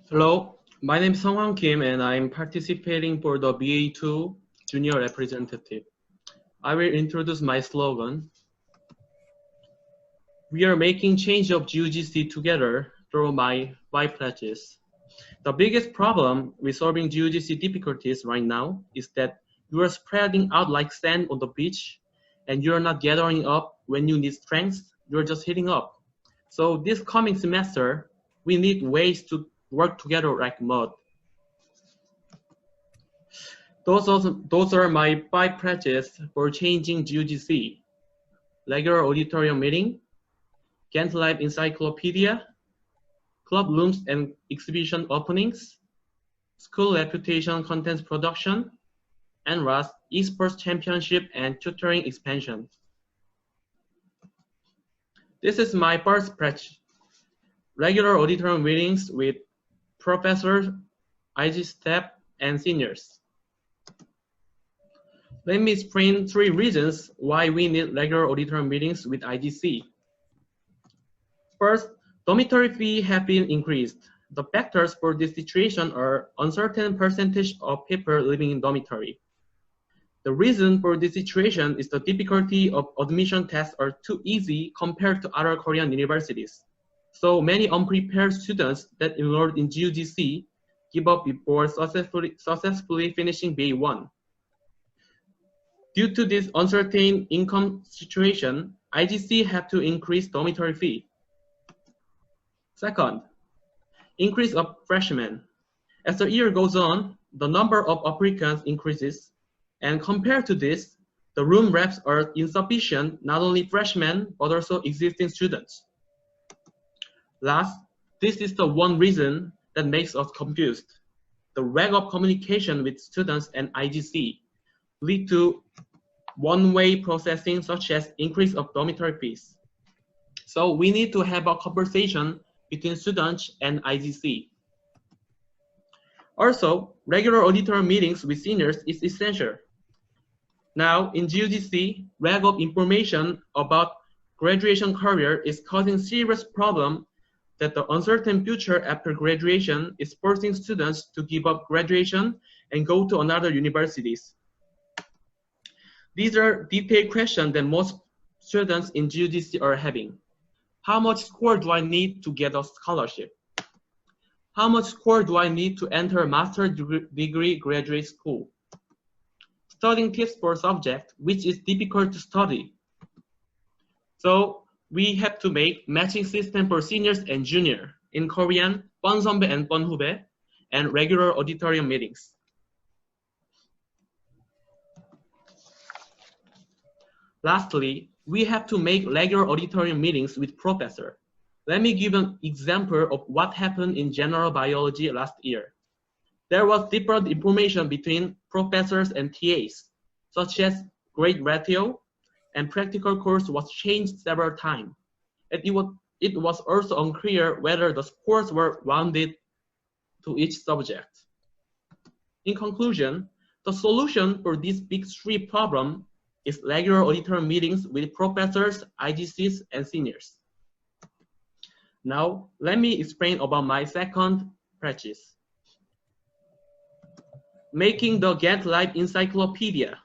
Hello, my name is sunghwan Kim and I'm participating for the BA2 Junior Representative. I will introduce my slogan. We are making change of GUGC together through my 5 pledges. The biggest problem with solving GUGC difficulties right now is that you are spreading out like sand on the beach and you are not gathering up when you need strength, you're just hitting up. So this coming semester, we need ways to work together like mud. Those are my 5 pledges for changing GUGC. Regular auditorium meeting, Ghent Live Encyclopedia, club rooms and exhibition openings, school reputation content production, and RAS esports championship and tutoring expansion. This is my first pledge. Regular auditorium meetings with professors, IG staff, and seniors. Let me explain 3 reasons why we need regular auditorium meetings with IGC. First, dormitory fee have been increased. The factors for this situation are uncertain percentage of people living in dormitory. The reason for this situation is the difficulty of admission tests are too easy compared to other Korean universities. So many unprepared students that enrolled in GUGC give up before successfully finishing BA1. Due to this uncertain income situation, IGC have to increase dormitory fee. Second, increase of freshmen. As the year goes on, the number of applicants increases, and compared to this, the room reps are insufficient, not only freshmen, but also existing students. Last, this is the one reason that makes us confused. The lack of communication with students and IGC lead to one-way processing such as increase of dormitory fees. So we need to have a conversation between students and IGC. Also, regular auditorium meetings with seniors is essential. Now, in GUGC, lack of information about graduation career is causing serious problem that the uncertain future after graduation is forcing students to give up graduation and go to another universities. These are detailed questions that most students in GUGC are having. How much score do I need to get a scholarship? How much score do I need to enter a master's degree graduate school? Studying tips for a subject which is difficult to study. So we have to make matching system for seniors and junior in Korean, 뻔 선배 and 뻔 후배, and regular auditorium meetings. Lastly, we have to make regular auditorium meetings with professor. Let me give an example of what happened in general biology last year. There was different information between professors and TAs, such as grade ratio, and practical course was changed several times. It was also unclear whether the scores were rounded to each subject. In conclusion, the solution for this big 3 problem is regular auditorium meetings with professors, IGCs, and seniors. Now, let me explain about my second practice. Making the Ghent Live Encyclopedia.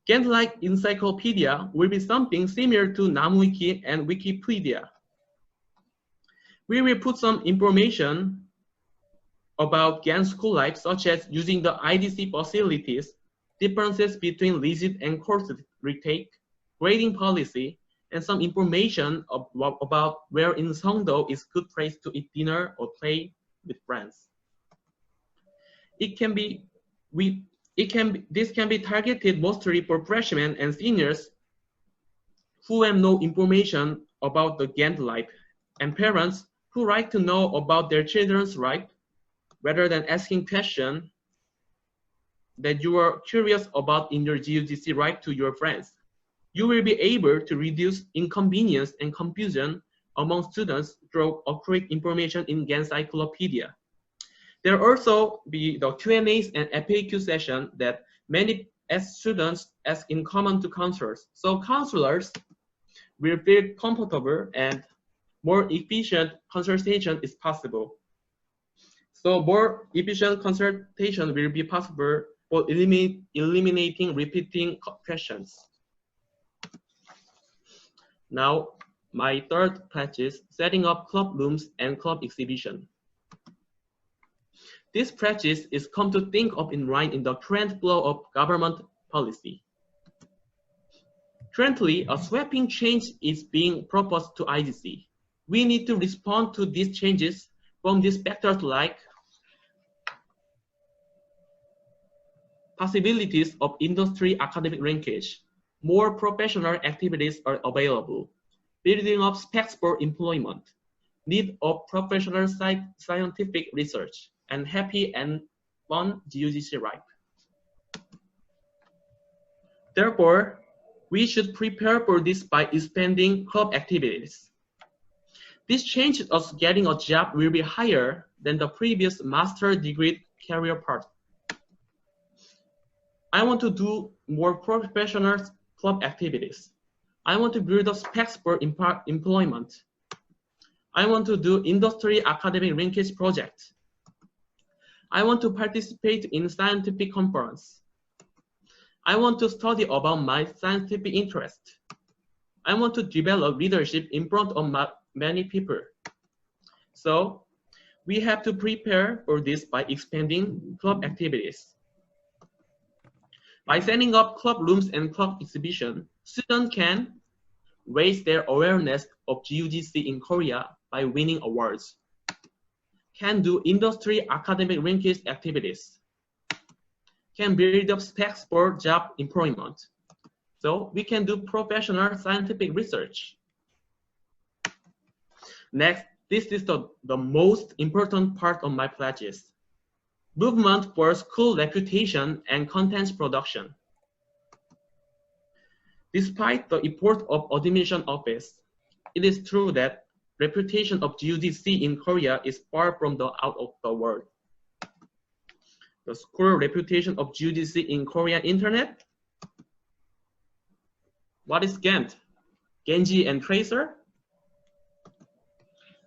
Ghent Live Encyclopedia will be something similar to NaMWiki and Wikipedia. We will put some information about Ghent school life, such as using the IDC facilities, differences between legit and course retake, grading policy, and some information about where in Songdo is good place to eat dinner or play with friends. This can be targeted mostly for freshmen and seniors who have no information about the Ghent life, and parents who like to know about their children's life rather than asking questions that you are curious about in your GUGC life to your friends. You will be able to reduce inconvenience and confusion among students through accurate information in Ghent Encyclopedia. There will also be the Q&As and FAQ session that many students ask in common to counselors. So counselors will feel comfortable and more efficient consultation is possible. So more efficient consultation will be possible for eliminating repeating questions. Now, my third practice, setting up club rooms and club exhibition. This practice is come to think of in line in the current flow of government policy. Currently, a sweeping change is being proposed to IGC. We need to respond to these changes from these factors like possibilities of industry academic linkage, more professional activities are available, building up specs for employment, need of professional scientific research, and happy and fun GUGC life. Therefore, we should prepare for this by expanding club activities. This changes us getting a job will be higher than the previous master degree career path. I want to do more professional club activities. I want to build up specs for employment. I want to do industry academic linkage project. I want to participate in scientific conference. I want to study about my scientific interest. I want to develop leadership in front of many people. So we have to prepare for this by expanding club activities. By setting up club rooms and club exhibition, students can raise their awareness of GUGC in Korea by winning awards, can do industry academic linkage activities, can build up specs for job employment. So we can do professional scientific research. Next, this is the most important part of my pledges. Movement for school reputation and content production. Despite the effort of admission office, it is true that reputation of GUGC in Korea is far from the out of the world. The school reputation of GUGC in Korean internet? What is Gantt? Genji and Tracer?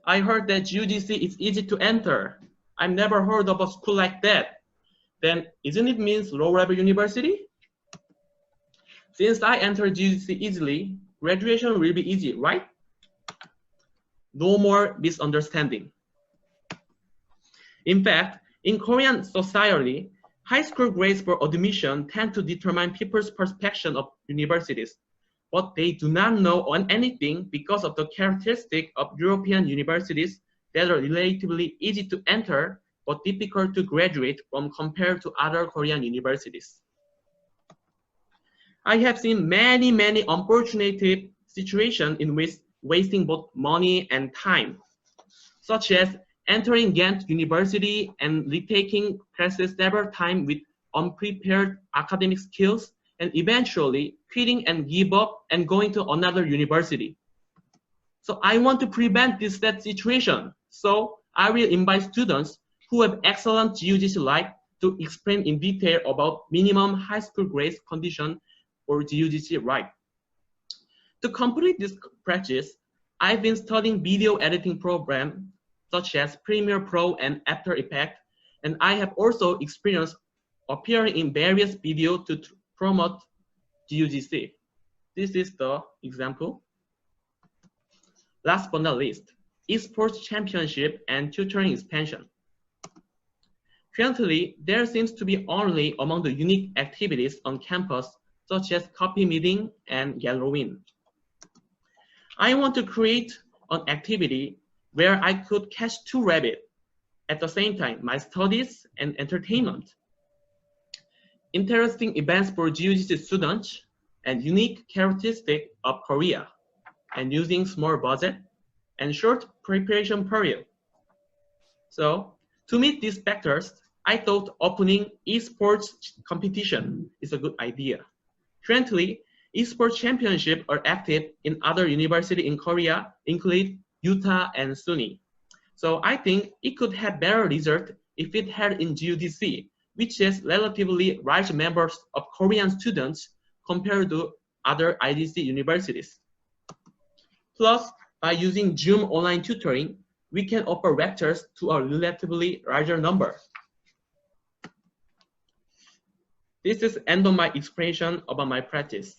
I heard that GUGC is easy to enter. I've never heard of a school like that. Then isn't it means low-level university? Since I entered GUGC easily, graduation will be easy, right? No more misunderstanding. In fact, in Korean society, high school grades for admission tend to determine people's perception of universities, but they do not know on anything because of the characteristic of European universities that are relatively easy to enter but difficult to graduate from compared to other Korean universities. I have seen many unfortunate situations in which wasting both money and time, such as entering Ghent University and retaking classes several times with unprepared academic skills and eventually quitting and give up and going to another university. So I want to prevent this sad situation. So I will invite students who have excellent GUGC life to explain in detail about minimum high school grades condition for GUGC life. To complete this practice, I've been studying video editing programs such as Premiere Pro and After Effects, and I have also experienced appearing in various videos to promote GUGC. This is the example. Last but not least, esports championship and tutoring expansion. Currently, there seems to be only among the unique activities on campus, such as coffee meeting and Halloween. I want to create an activity where I could catch two rabbits at the same time, my studies and entertainment. Interesting events for GUGC students and unique characteristic of Korea, and using small budget and short preparation period. So to meet these factors, I thought opening esports competition is a good idea. Currently, esports championships are active in other universities in Korea, including Utah and SUNY. So I think it could have better result if it had in GUGC, which has relatively large numbers of Korean students compared to other IGC universities. Plus, by using Zoom online tutoring, we can offer vectors to a relatively larger number. This is the end of my explanation about my practice.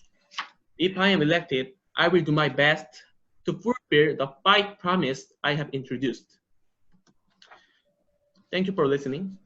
If I am elected, I will do my best to fulfill the 5 promises I have introduced. Thank you for listening.